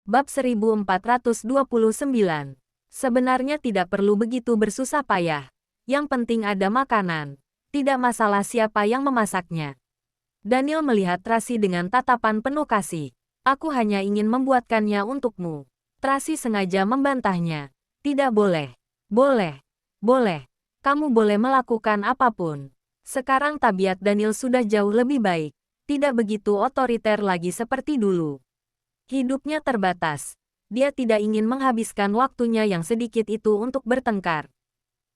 Bab 1429. Sebenarnya tidak perlu begitu bersusah payah. Yang penting ada makanan. Tidak masalah siapa yang memasaknya. Daniel melihat Tracy dengan tatapan penuh kasih. Aku hanya ingin membuatkannya untukmu. Tracy sengaja membantahnya. Tidak boleh. Boleh. Boleh. Kamu boleh melakukan apapun. Sekarang tabiat Daniel sudah jauh lebih baik. Tidak begitu otoriter lagi seperti dulu. Hidupnya terbatas. Dia tidak ingin menghabiskan waktunya yang sedikit itu untuk bertengkar.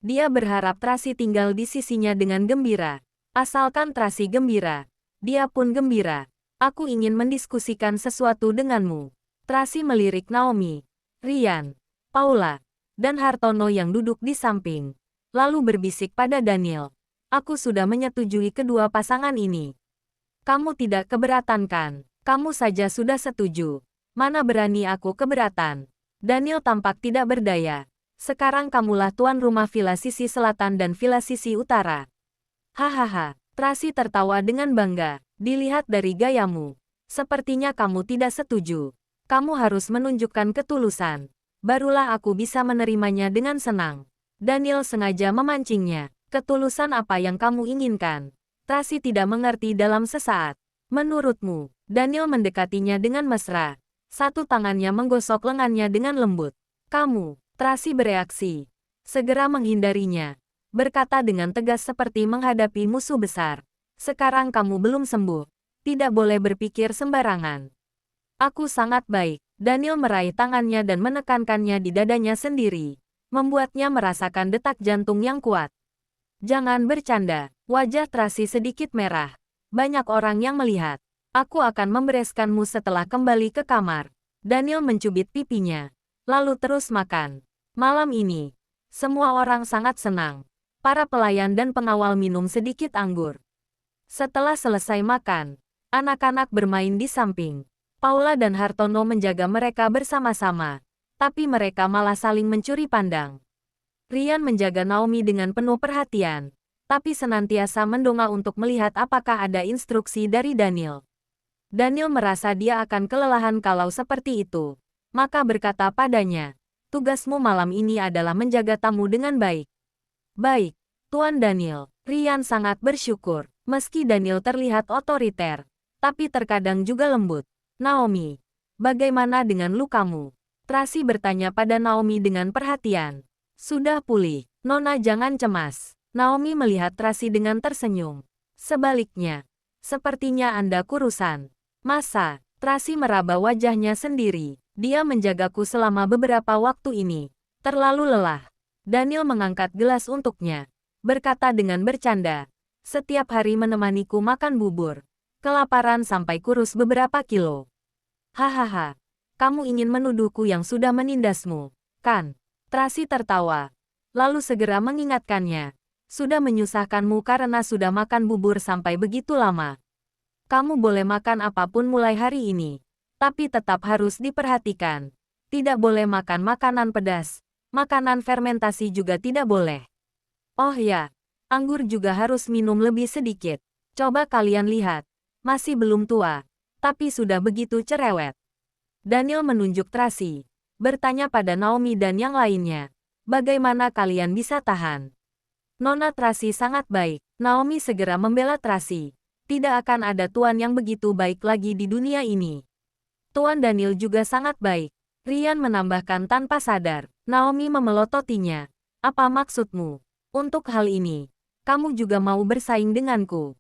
Dia berharap Tracy tinggal di sisinya dengan gembira. Asalkan Tracy gembira, dia pun gembira. Aku ingin mendiskusikan sesuatu denganmu. Tracy melirik Naomi, Ryan, Paula, dan Hartono yang duduk di samping. Lalu berbisik pada Daniel. Aku sudah menyetujui kedua pasangan ini. Kamu tidak keberatan kan? Kamu saja sudah setuju. Mana berani aku keberatan. Daniel tampak tidak berdaya. Sekarang kamulah tuan rumah Villa Sisi Selatan dan Villa Sisi Utara. Hahaha. Tracy tertawa dengan bangga. Dilihat dari gayamu. Sepertinya kamu tidak setuju. Kamu harus menunjukkan ketulusan. Barulah aku bisa menerimanya dengan senang. Daniel sengaja memancingnya. Ketulusan apa yang kamu inginkan? Tracy tidak mengerti dalam sesaat. Menurutmu? Daniel mendekatinya dengan mesra. Satu tangannya menggosok lengannya dengan lembut. Kamu, Tracy bereaksi. Segera menghindarinya. Berkata dengan tegas seperti menghadapi musuh besar. Sekarang kamu belum sembuh. Tidak boleh berpikir sembarangan. Aku sangat baik. Daniel meraih tangannya dan menekankannya di dadanya sendiri. Membuatnya merasakan detak jantung yang kuat. Jangan bercanda. Wajah Tracy sedikit merah. Banyak orang yang melihat. Aku akan membereskanmu setelah kembali ke kamar. Daniel mencubit pipinya. Lalu terus makan. Malam ini, semua orang sangat senang. Para pelayan dan pengawal minum sedikit anggur. Setelah selesai makan, anak-anak bermain di samping. Paula dan Hartono menjaga mereka bersama-sama. Tapi mereka malah saling mencuri pandang. Ryan menjaga Naomi dengan penuh perhatian. Tapi senantiasa mendongak untuk melihat apakah ada instruksi dari Daniel. Daniel merasa dia akan kelelahan kalau seperti itu. Maka berkata padanya, tugasmu malam ini adalah menjaga tamu dengan baik. Baik, Tuan Daniel. Ryan sangat bersyukur. Meski Daniel terlihat otoriter, tapi terkadang juga lembut. Naomi, bagaimana dengan lukamu? Tracy bertanya pada Naomi dengan perhatian. Sudah pulih. Nona jangan cemas. Naomi melihat Tracy dengan tersenyum. Sebaliknya, sepertinya Anda kurusan. Masa? Tracy meraba wajahnya sendiri. Dia menjagaku selama beberapa waktu ini. Terlalu lelah. Daniel mengangkat gelas untuknya. Berkata dengan bercanda. Setiap hari menemaniku makan bubur. Kelaparan sampai kurus beberapa kilo. Hahaha. Kamu ingin menuduhku yang sudah menindasmu, kan? Tracy tertawa. Lalu segera mengingatkannya. Sudah menyusahkanmu karena sudah makan bubur sampai begitu lama. Kamu boleh makan apapun mulai hari ini. Tapi tetap harus diperhatikan. Tidak boleh makan makanan pedas. Makanan fermentasi juga tidak boleh. Oh ya, anggur juga harus minum lebih sedikit. Coba kalian lihat. Masih belum tua. Tapi sudah begitu cerewet. Daniel menunjuk Tracy. Bertanya pada Naomi dan yang lainnya. Bagaimana kalian bisa tahan? Nona Tracy sangat baik. Naomi segera membela Tracy. Tidak akan ada tuan yang begitu baik lagi di dunia ini. Tuan Daniel juga sangat baik. Ryan menambahkan tanpa sadar. Naomi memelototinya. Apa maksudmu? Untuk hal ini, kamu juga mau bersaing denganku?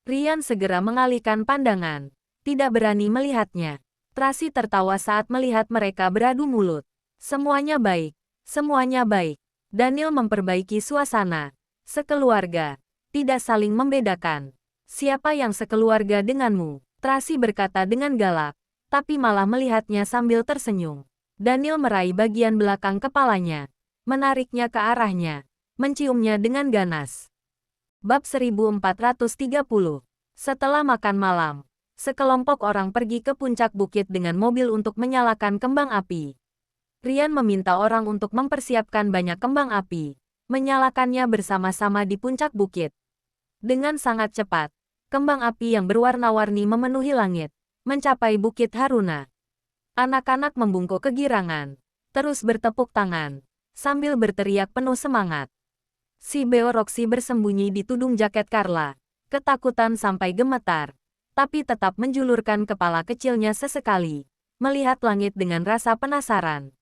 Ryan segera mengalihkan pandangan. Tidak berani melihatnya. Tracy tertawa saat melihat mereka beradu mulut. Semuanya baik. Semuanya baik. Daniel memperbaiki suasana. Sekeluarga. Tidak saling membedakan. Siapa yang sekeluarga denganmu? Tracy berkata dengan galak. Tapi malah melihatnya sambil tersenyum. Daniel meraih bagian belakang kepalanya. Menariknya ke arahnya. Menciumnya dengan ganas. Bab 1430. Setelah makan malam, sekelompok orang pergi ke puncak bukit dengan mobil untuk menyalakan kembang api. Ryan meminta orang untuk mempersiapkan banyak kembang api, menyalakannya bersama-sama di puncak bukit. Dengan sangat cepat, kembang api yang berwarna-warni memenuhi langit, mencapai Bukit Haruna. Anak-anak membungkuk kegirangan, terus bertepuk tangan, sambil berteriak penuh semangat. Si Beo Roxy bersembunyi di tudung jaket Carla, ketakutan sampai gemetar, tapi tetap menjulurkan kepala kecilnya sesekali, melihat langit dengan rasa penasaran.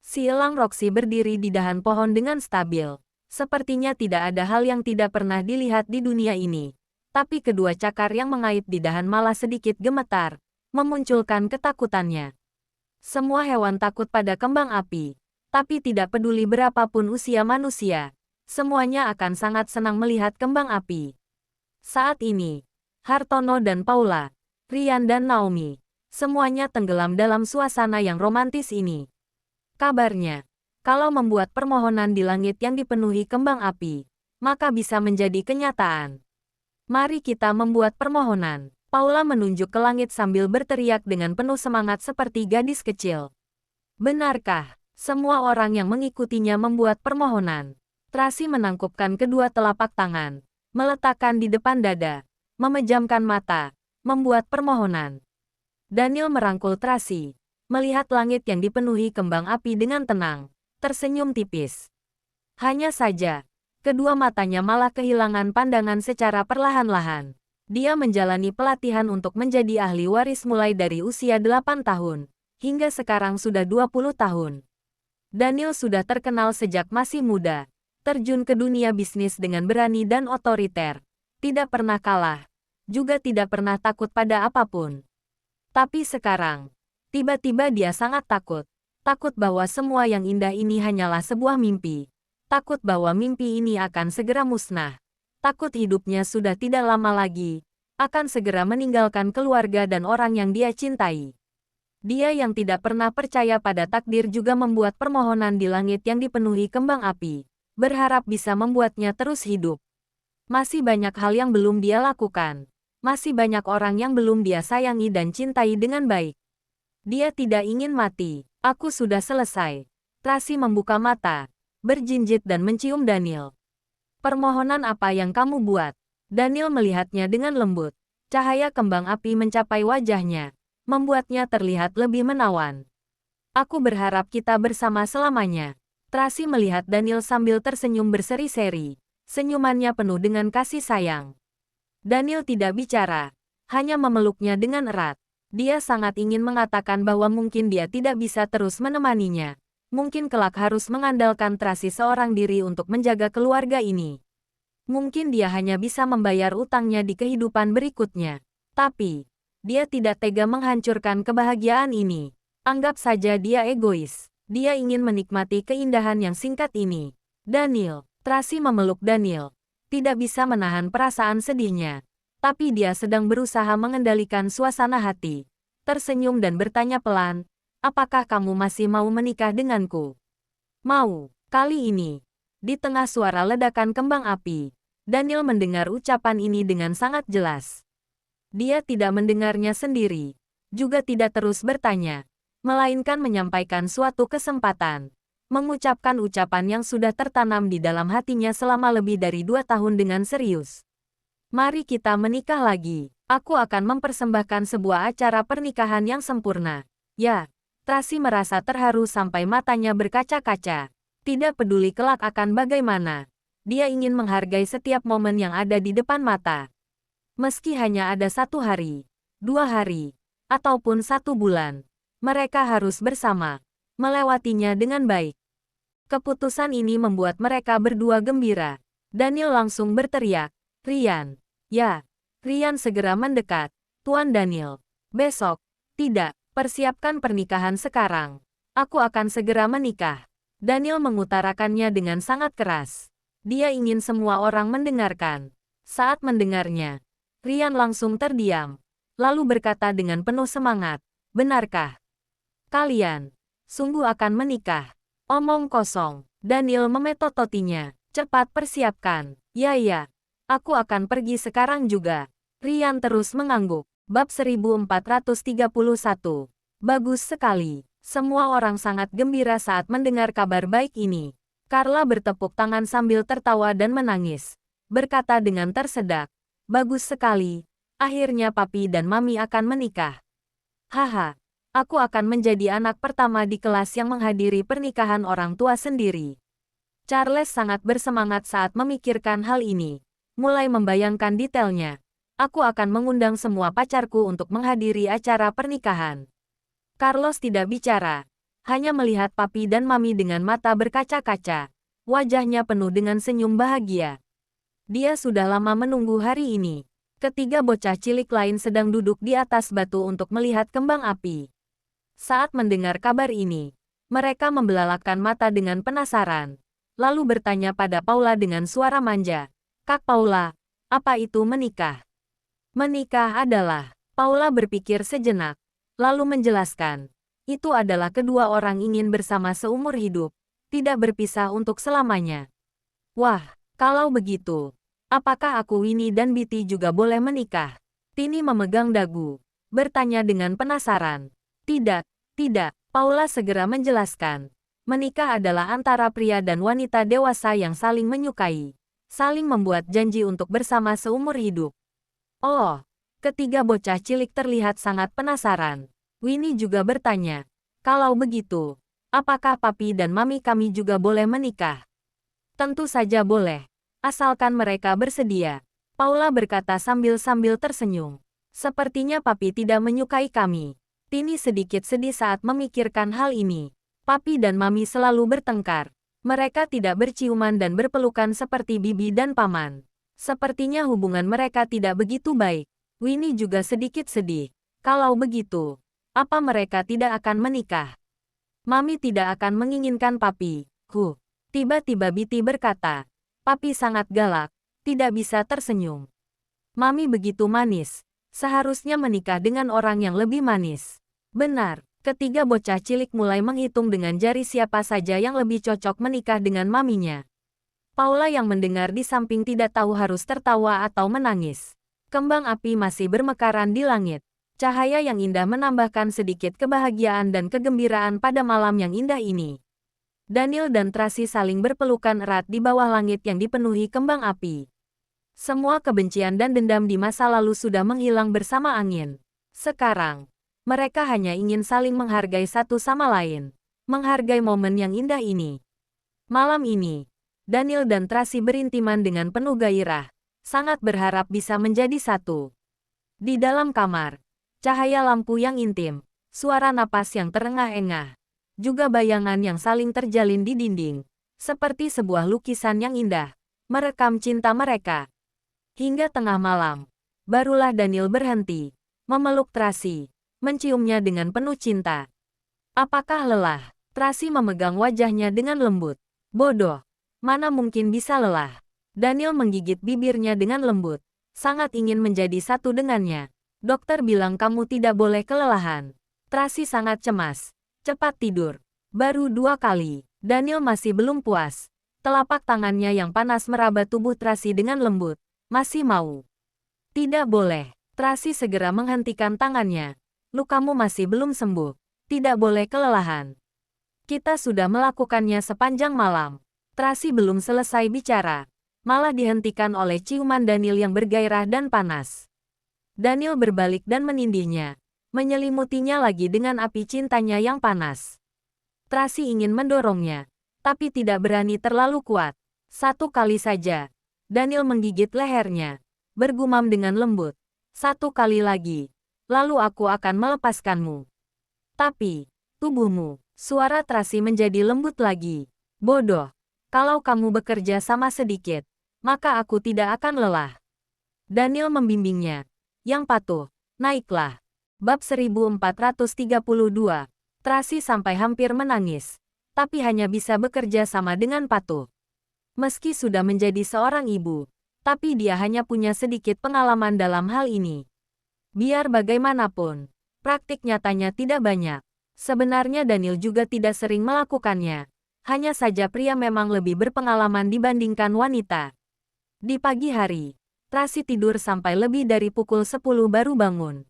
Si elang Roxy berdiri di dahan pohon dengan stabil. Sepertinya tidak ada hal yang tidak pernah dilihat di dunia ini. Tapi kedua cakar yang mengait di dahan malah sedikit gemetar, memunculkan ketakutannya. Semua hewan takut pada kembang api, tapi tidak peduli berapapun usia manusia, semuanya akan sangat senang melihat kembang api. Saat ini, Hartono dan Paula, Rian dan Naomi, semuanya tenggelam dalam suasana yang romantis ini. Kabarnya, kalau membuat permohonan di langit yang dipenuhi kembang api, maka bisa menjadi kenyataan. Mari kita membuat permohonan. Paula menunjuk ke langit sambil berteriak dengan penuh semangat seperti gadis kecil. Benarkah? Semua orang yang mengikutinya membuat permohonan. Tracy menangkupkan kedua telapak tangan, meletakkan di depan dada, memejamkan mata, membuat permohonan. Daniel merangkul Tracy, melihat langit yang dipenuhi kembang api dengan tenang. Tersenyum tipis. Hanya saja, kedua matanya malah kehilangan pandangan secara perlahan-lahan. Dia menjalani pelatihan untuk menjadi ahli waris mulai dari usia 8 tahun, hingga sekarang sudah 20 tahun. Daniel sudah terkenal sejak masih muda, terjun ke dunia bisnis dengan berani dan otoriter, tidak pernah kalah, juga tidak pernah takut pada apapun. Tapi sekarang, tiba-tiba dia sangat takut. Takut bahwa semua yang indah ini hanyalah sebuah mimpi. Takut bahwa mimpi ini akan segera musnah. Takut hidupnya sudah tidak lama lagi, akan segera meninggalkan keluarga dan orang yang dia cintai. Dia yang tidak pernah percaya pada takdir juga membuat permohonan di langit yang dipenuhi kembang api, berharap bisa membuatnya terus hidup. Masih banyak hal yang belum dia lakukan. Masih banyak orang yang belum dia sayangi dan cintai dengan baik. Dia tidak ingin mati. Aku sudah selesai. Tracy membuka mata, berjinjit dan mencium Daniel. Permohonan apa yang kamu buat? Daniel melihatnya dengan lembut. Cahaya kembang api mencapai wajahnya, membuatnya terlihat lebih menawan. Aku berharap kita bersama selamanya. Tracy melihat Daniel sambil tersenyum berseri-seri. Senyumannya penuh dengan kasih sayang. Daniel tidak bicara, hanya memeluknya dengan erat. Dia sangat ingin mengatakan bahwa mungkin dia tidak bisa terus menemaninya. Mungkin kelak harus mengandalkan Tracy seorang diri untuk menjaga keluarga ini. Mungkin dia hanya bisa membayar utangnya di kehidupan berikutnya. Tapi, dia tidak tega menghancurkan kebahagiaan ini. Anggap saja dia egois. Dia ingin menikmati keindahan yang singkat ini. Daniel, Tracy memeluk Daniel. Tidak bisa menahan perasaan sedihnya. Tapi dia sedang berusaha mengendalikan suasana hati. Tersenyum dan bertanya pelan, apakah kamu masih mau menikah denganku? Mau. Kali ini, di tengah suara ledakan kembang api, Daniel mendengar ucapan ini dengan sangat jelas. Dia tidak mendengarnya sendiri, juga tidak terus bertanya, melainkan menyampaikan suatu kesempatan. Mengucapkan ucapan yang sudah tertanam di dalam hatinya selama lebih dari 2 tahun dengan serius. Mari kita menikah lagi. Aku akan mempersembahkan sebuah acara pernikahan yang sempurna. Ya, Tracy merasa terharu sampai matanya berkaca-kaca. Tidak peduli kelak akan bagaimana. Dia ingin menghargai setiap momen yang ada di depan mata. Meski hanya ada 1 hari, 2 hari, ataupun 1 bulan, mereka harus bersama, melewatinya dengan baik. Keputusan ini membuat mereka berdua gembira. Daniel langsung berteriak, Rian. Ya, Rian segera mendekat. Tuan Daniel. Besok. Tidak, persiapkan pernikahan sekarang. Aku akan segera menikah. Daniel mengutarakannya dengan sangat keras. Dia ingin semua orang mendengarkan. Saat mendengarnya, Rian langsung terdiam. Lalu berkata dengan penuh semangat, benarkah? Kalian sungguh akan menikah? Omong kosong. Daniel memetototinya. Cepat persiapkan. Ya. Aku akan pergi sekarang juga. Rian terus mengangguk. Bab 1431. Bagus sekali. Semua orang sangat gembira saat mendengar kabar baik ini. Carla bertepuk tangan sambil tertawa dan menangis. Berkata dengan tersedak. Bagus sekali. Akhirnya papi dan mami akan menikah. Haha. Aku akan menjadi anak pertama di kelas yang menghadiri pernikahan orang tua sendiri. Charles sangat bersemangat saat memikirkan hal ini. Mulai membayangkan detailnya. Aku akan mengundang semua pacarku untuk menghadiri acara pernikahan. Carlos tidak bicara. Hanya melihat papi dan mami dengan mata berkaca-kaca. Wajahnya penuh dengan senyum bahagia. Dia sudah lama menunggu hari ini. Ketiga bocah cilik lain sedang duduk di atas batu untuk melihat kembang api. Saat mendengar kabar ini, mereka membelalakan mata dengan penasaran. Lalu bertanya pada Paula dengan suara manja. Kak Paula, apa itu menikah? Menikah adalah, Paula berpikir sejenak, lalu menjelaskan. Itu adalah kedua orang ingin bersama seumur hidup, tidak berpisah untuk selamanya. Wah, kalau begitu, apakah aku Winnie dan Betty juga boleh menikah? Tini memegang dagu, bertanya dengan penasaran. Tidak, tidak, Paula segera menjelaskan. Menikah adalah antara pria dan wanita dewasa yang saling menyukai, saling membuat janji untuk bersama seumur hidup. Oh, ketiga bocah cilik terlihat sangat penasaran. Winnie juga bertanya, kalau begitu, apakah papi dan mami kami juga boleh menikah? Tentu saja boleh, asalkan mereka bersedia. Paula berkata sambil tersenyum. Sepertinya papi tidak menyukai kami. Tini sedikit sedih saat memikirkan hal ini. Papi dan mami selalu bertengkar. Mereka tidak berciuman dan berpelukan seperti bibi dan paman. Sepertinya hubungan mereka tidak begitu baik. Winnie juga sedikit sedih. Kalau begitu, apa mereka tidak akan menikah? Mami tidak akan menginginkan papi. Tiba-tiba Betty berkata. Papi sangat galak, tidak bisa tersenyum. Mami begitu manis. Seharusnya menikah dengan orang yang lebih manis. Benar, ketiga bocah cilik mulai menghitung dengan jari siapa saja yang lebih cocok menikah dengan maminya. Paula yang mendengar di samping tidak tahu harus tertawa atau menangis. Kembang api masih bermekaran di langit. Cahaya yang indah menambahkan sedikit kebahagiaan dan kegembiraan pada malam yang indah ini. Daniel dan Tracy saling berpelukan erat di bawah langit yang dipenuhi kembang api. Semua kebencian dan dendam di masa lalu sudah menghilang bersama angin. Sekarang, mereka hanya ingin saling menghargai satu sama lain. Menghargai momen yang indah ini. Malam ini, Daniel dan Tracy berintiman dengan penuh gairah, sangat berharap bisa menjadi satu. Di dalam kamar, cahaya lampu yang intim, suara napas yang terengah-engah, juga bayangan yang saling terjalin di dinding, seperti sebuah lukisan yang indah, merekam cinta mereka. Hingga tengah malam, barulah Daniel berhenti, memeluk Tracy, menciumnya dengan penuh cinta. Apakah lelah? Tracy memegang wajahnya dengan lembut. Bodoh. Mana mungkin bisa lelah. Daniel menggigit bibirnya dengan lembut. Sangat ingin menjadi satu dengannya. Dokter bilang kamu tidak boleh kelelahan. Tracy sangat cemas. Cepat tidur. Baru 2 kali. Daniel masih belum puas. Telapak tangannya yang panas meraba tubuh Tracy dengan lembut. Masih mau. Tidak boleh. Tracy segera menghentikan tangannya. Lukamu masih belum sembuh. Tidak boleh kelelahan. Kita sudah melakukannya sepanjang malam. Tracy belum selesai bicara. Malah dihentikan oleh ciuman Daniel yang bergairah dan panas. Daniel berbalik dan menindihnya. Menyelimutinya lagi dengan api cintanya yang panas. Tracy ingin mendorongnya. Tapi tidak berani terlalu kuat. 1 kali saja. Daniel menggigit lehernya. Bergumam dengan lembut. 1 kali lagi. Lalu aku akan melepaskanmu. Tapi, tubuhmu. Suara Tracy menjadi lembut lagi. Bodoh. Kalau kamu bekerja sama sedikit, maka aku tidak akan lelah. Daniel membimbingnya. Yang patuh. Naiklah. Bab 1432. Tracy sampai hampir menangis. Tapi hanya bisa bekerja sama dengan patuh. Meski sudah menjadi seorang ibu, tapi dia hanya punya sedikit pengalaman dalam hal ini. Biar bagaimanapun, praktik nyatanya tidak banyak. Sebenarnya Daniel juga tidak sering melakukannya. Hanya saja pria memang lebih berpengalaman dibandingkan wanita. Di pagi hari, Tracy tidur sampai lebih dari pukul 10 baru bangun.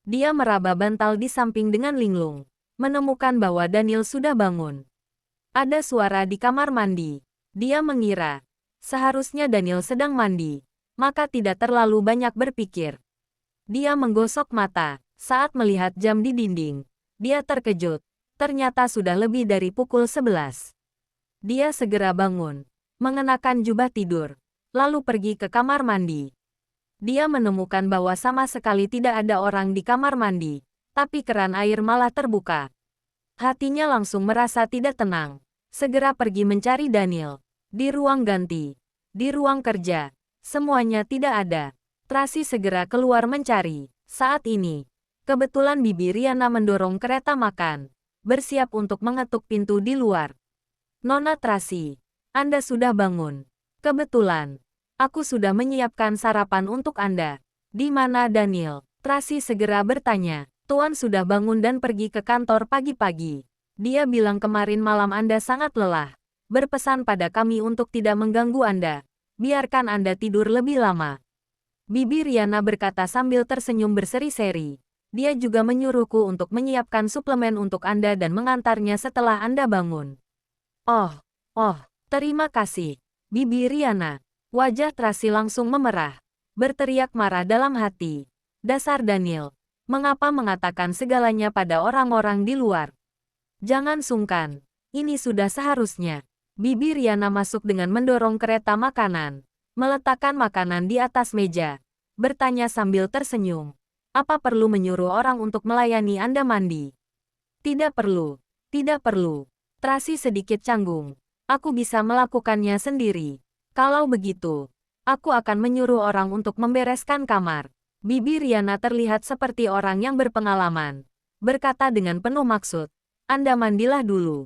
Dia meraba bantal di samping dengan linglung, menemukan bahwa Daniel sudah bangun. Ada suara di kamar mandi. Dia mengira, seharusnya Daniel sedang mandi, maka tidak terlalu banyak berpikir. Dia menggosok mata saat melihat jam di dinding. Dia terkejut. Ternyata sudah lebih dari pukul 11. Dia segera bangun, mengenakan jubah tidur, lalu pergi ke kamar mandi. Dia menemukan bahwa sama sekali tidak ada orang di kamar mandi, tapi keran air malah terbuka. Hatinya langsung merasa tidak tenang. Segera pergi mencari Daniel. Di ruang ganti, di ruang kerja, semuanya tidak ada. Tracy segera keluar mencari. Saat ini, kebetulan Bibi Riana mendorong kereta makan, bersiap untuk mengetuk pintu di luar. Nona Tracy, Anda sudah bangun. Kebetulan, aku sudah menyiapkan sarapan untuk Anda. Di mana Daniel? Tracy segera bertanya. Tuan sudah bangun dan pergi ke kantor pagi-pagi. Dia bilang kemarin malam Anda sangat lelah. Berpesan pada kami untuk tidak mengganggu Anda. Biarkan Anda tidur lebih lama. Bibi Riana berkata sambil tersenyum berseri-seri. Dia juga menyuruhku untuk menyiapkan suplemen untuk Anda dan mengantarnya setelah Anda bangun. Oh, terima kasih, Bibi Riana. Wajah Tracy langsung memerah. Berteriak marah dalam hati. Dasar Daniel, mengapa mengatakan segalanya pada orang-orang di luar? Jangan sungkan, ini sudah seharusnya. Bibi Riana masuk dengan mendorong kereta makanan, meletakkan makanan di atas meja, bertanya sambil tersenyum. Apa perlu menyuruh orang untuk melayani Anda mandi? Tidak perlu, tidak perlu. Tracy sedikit canggung. Aku bisa melakukannya sendiri. Kalau begitu, aku akan menyuruh orang untuk membereskan kamar. Bibi Riana terlihat seperti orang yang berpengalaman. Berkata dengan penuh maksud, Anda mandilah dulu.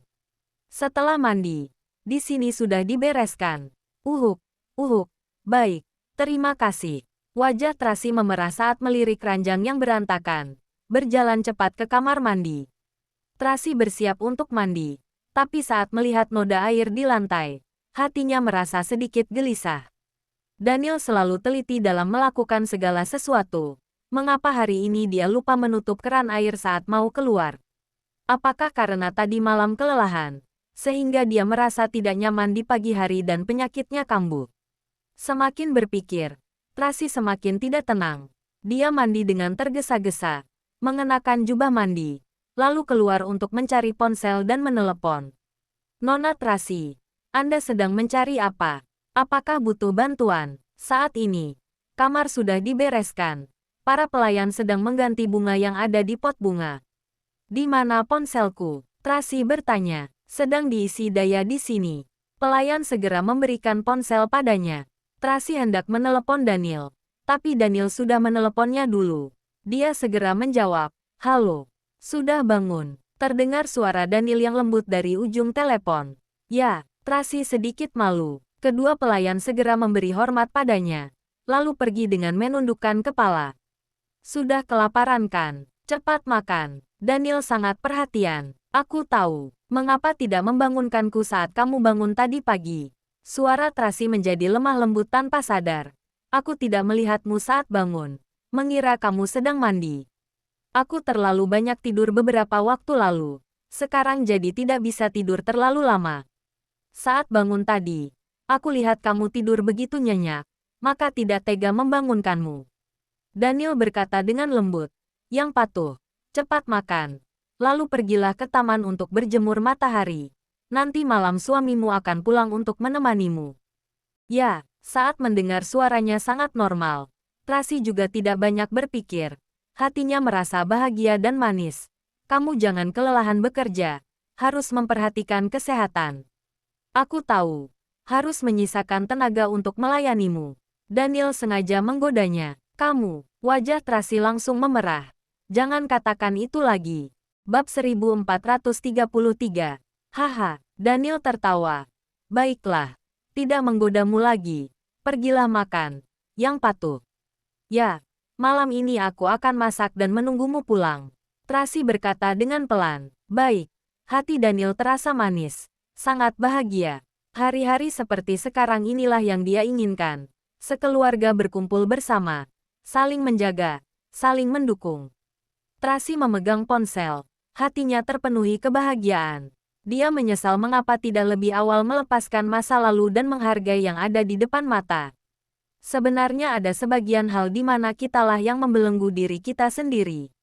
Setelah mandi, di sini sudah dibereskan. Uhuk, baik, terima kasih. Wajah Tracy memerah saat melirik ranjang yang berantakan. Berjalan cepat ke kamar mandi. Tracy bersiap untuk mandi. Tapi saat melihat noda air di lantai, hatinya merasa sedikit gelisah. Daniel selalu teliti dalam melakukan segala sesuatu. Mengapa hari ini dia lupa menutup keran air saat mau keluar? Apakah karena tadi malam kelelahan, sehingga dia merasa tidak nyaman di pagi hari dan penyakitnya kambuh? Semakin berpikir, Tracy semakin tidak tenang. Dia mandi dengan tergesa-gesa, mengenakan jubah mandi, lalu keluar untuk mencari ponsel dan menelepon. Nona Tracy, Anda sedang mencari apa? Apakah butuh bantuan? Saat ini, kamar sudah dibereskan. Para pelayan sedang mengganti bunga yang ada di pot bunga. Di mana ponselku? Tracy bertanya. Sedang diisi daya di sini. Pelayan segera memberikan ponsel padanya. Tracy hendak menelepon Daniel, tapi Daniel sudah meneleponnya dulu. Dia segera menjawab, "Halo, sudah bangun." Terdengar suara Daniel yang lembut dari ujung telepon. Ya, Tracy sedikit malu. Kedua pelayan segera memberi hormat padanya, lalu pergi dengan menundukkan kepala. Sudah kelaparan kan? Cepat makan. Daniel sangat perhatian. Aku tahu, mengapa tidak membangunkanku saat kamu bangun tadi pagi. Suara Tracy menjadi lemah lembut tanpa sadar. Aku tidak melihatmu saat bangun. Mengira kamu sedang mandi. Aku terlalu banyak tidur beberapa waktu lalu. Sekarang jadi tidak bisa tidur terlalu lama. Saat bangun tadi, aku lihat kamu tidur begitu nyenyak, maka tidak tega membangunkanmu. Daniel berkata dengan lembut. Yang patuh, cepat makan. Lalu pergilah ke taman untuk berjemur matahari. Nanti malam suamimu akan pulang untuk menemanimu. Ya, saat mendengar suaranya sangat normal, Tracy juga tidak banyak berpikir. Hatinya merasa bahagia dan manis. Kamu jangan kelelahan bekerja. Harus memperhatikan kesehatan. Aku tahu. Harus menyisakan tenaga untuk melayanimu. Daniel sengaja menggodanya. Kamu, wajah Tracy langsung memerah. Jangan katakan itu lagi. Bab 1433. Haha, Daniel tertawa. Baiklah, tidak menggodamu lagi. Pergilah makan. Yang patuh. Ya, malam ini aku akan masak dan menunggumu pulang. Tracy berkata dengan pelan. Baik, hati Daniel terasa manis. Sangat bahagia. Hari-hari seperti sekarang inilah yang dia inginkan. Sekeluarga berkumpul bersama. Saling menjaga, saling mendukung. Tracy memegang ponsel. Hatinya terpenuhi kebahagiaan. Dia menyesal mengapa tidak lebih awal melepaskan masa lalu dan menghargai yang ada di depan mata. Sebenarnya ada sebagian hal di mana kitalah yang membelenggu diri kita sendiri.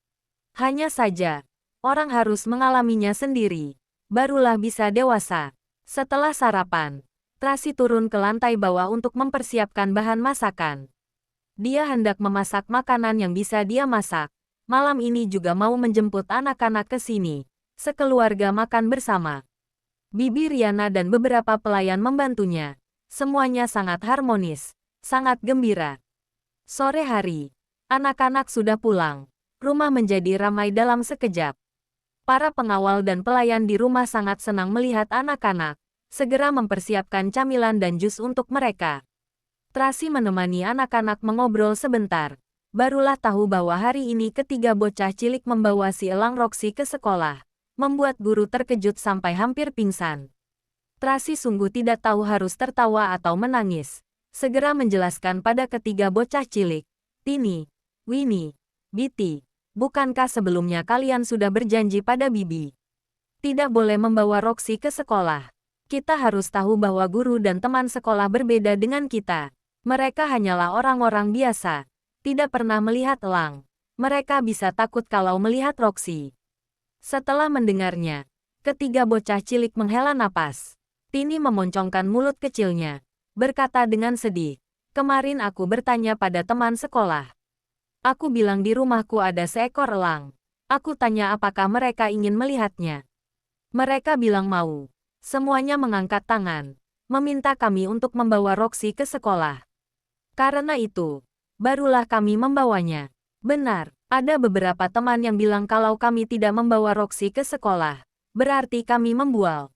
Hanya saja, Orang harus mengalaminya sendiri. Barulah bisa dewasa. Setelah sarapan, Tracy turun ke lantai bawah untuk mempersiapkan bahan masakan. Dia hendak memasak makanan yang bisa dia masak. Malam ini juga mau menjemput anak-anak ke sini. Sekeluarga makan bersama. Bibi Riana dan beberapa pelayan membantunya. Semuanya sangat harmonis, sangat gembira. Sore hari, anak-anak sudah pulang. Rumah menjadi ramai dalam sekejap. Para pengawal dan pelayan di rumah sangat senang melihat anak-anak. Segera mempersiapkan camilan dan jus untuk mereka. Tracy menemani anak-anak mengobrol sebentar. Barulah tahu bahwa hari ini ketiga bocah cilik membawa si elang Roxy ke sekolah. Membuat guru terkejut sampai hampir pingsan. Tracy sungguh tidak tahu harus tertawa atau menangis. Segera menjelaskan pada ketiga bocah cilik. Tini, Winnie, Bitty. Bukankah sebelumnya kalian sudah berjanji pada Bibi? Tidak boleh membawa Roxy ke sekolah. Kita harus tahu bahwa guru dan teman sekolah berbeda dengan kita. Mereka hanyalah orang-orang biasa. Tidak pernah melihat elang. Mereka bisa takut kalau melihat Roxy. Setelah mendengarnya, ketiga bocah cilik menghela napas. Tini memoncongkan mulut kecilnya. Berkata dengan sedih, "Kemarin aku bertanya pada teman sekolah. Aku bilang di rumahku ada seekor elang. Aku tanya apakah mereka ingin melihatnya. Mereka bilang mau. Semuanya mengangkat tangan, meminta kami untuk membawa Roxy ke sekolah. Karena itu, barulah kami membawanya." Benar, ada beberapa teman yang bilang kalau kami tidak membawa Roxy ke sekolah, berarti kami membual.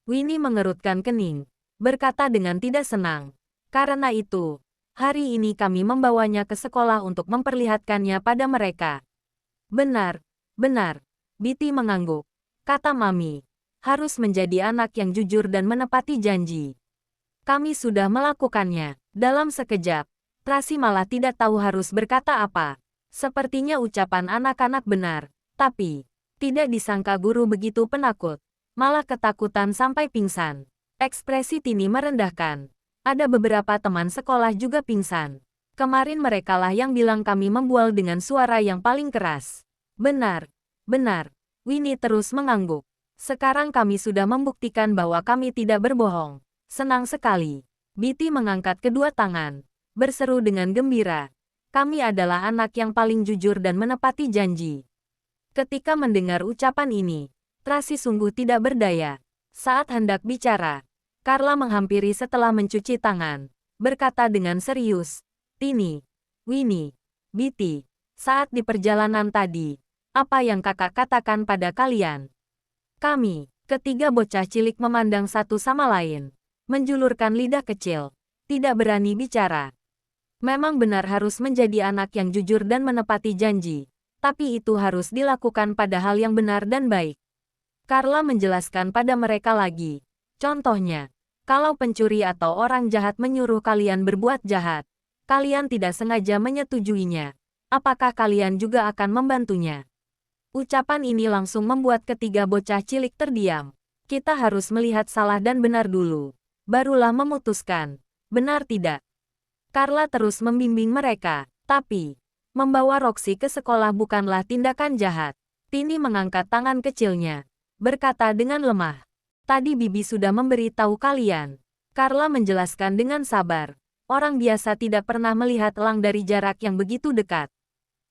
Winnie mengerutkan kening, berkata dengan tidak senang. Karena itu, hari ini kami membawanya ke sekolah untuk memperlihatkannya pada mereka. Benar, benar. Bitty mengangguk. Kata Mami, harus menjadi anak yang jujur dan menepati janji. Kami sudah melakukannya. Dalam sekejap, Tracy malah tidak tahu harus berkata apa. Sepertinya ucapan anak-anak benar, tapi tidak disangka guru begitu penakut. Malah ketakutan sampai pingsan. Ekspresi Tini merendahkan. Ada beberapa teman sekolah juga pingsan. Kemarin merekalah yang bilang kami membual dengan suara yang paling keras. Benar, benar. Winnie terus mengangguk. Sekarang kami sudah membuktikan bahwa kami tidak berbohong. Senang sekali. Bitty mengangkat kedua tangan. Berseru dengan gembira. Kami adalah anak yang paling jujur dan menepati janji. Ketika mendengar ucapan ini, Tracy sungguh tidak berdaya. Saat hendak bicara, Carla menghampiri setelah mencuci tangan. Berkata dengan serius, "Tini, Winnie, Bitty, saat di perjalanan tadi, apa yang kakak katakan pada kalian?" Kami, ketiga bocah cilik memandang satu sama lain. Menjulurkan lidah kecil. Tidak berani bicara. Memang benar harus menjadi anak yang jujur dan menepati janji. Tapi itu harus dilakukan pada hal yang benar dan baik. Carla menjelaskan pada mereka lagi. Contohnya, kalau pencuri atau orang jahat menyuruh kalian berbuat jahat, kalian tidak sengaja menyetujuinya. Apakah kalian juga akan membantunya? Ucapan ini langsung membuat ketiga bocah cilik terdiam. Kita harus melihat salah dan benar dulu. Barulah memutuskan. Benar tidak? Carla terus membimbing mereka. Tapi, membawa Roxy ke sekolah bukanlah tindakan jahat. Tini mengangkat tangan kecilnya. Berkata dengan lemah. Tadi Bibi sudah memberitahu kalian. Carla menjelaskan dengan sabar. Orang biasa tidak pernah melihat elang dari jarak yang begitu dekat.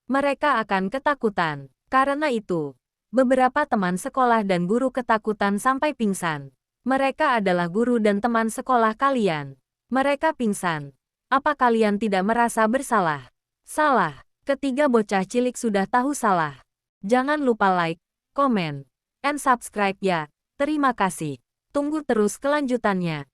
Mereka akan ketakutan. Karena itu, beberapa teman sekolah dan guru ketakutan sampai pingsan. Mereka adalah guru dan teman sekolah kalian. Mereka pingsan. Apa kalian tidak merasa bersalah? Salah. Ketiga bocah cilik sudah tahu salah. Jangan lupa like, komen, and subscribe ya. Terima kasih. Tunggu terus kelanjutannya.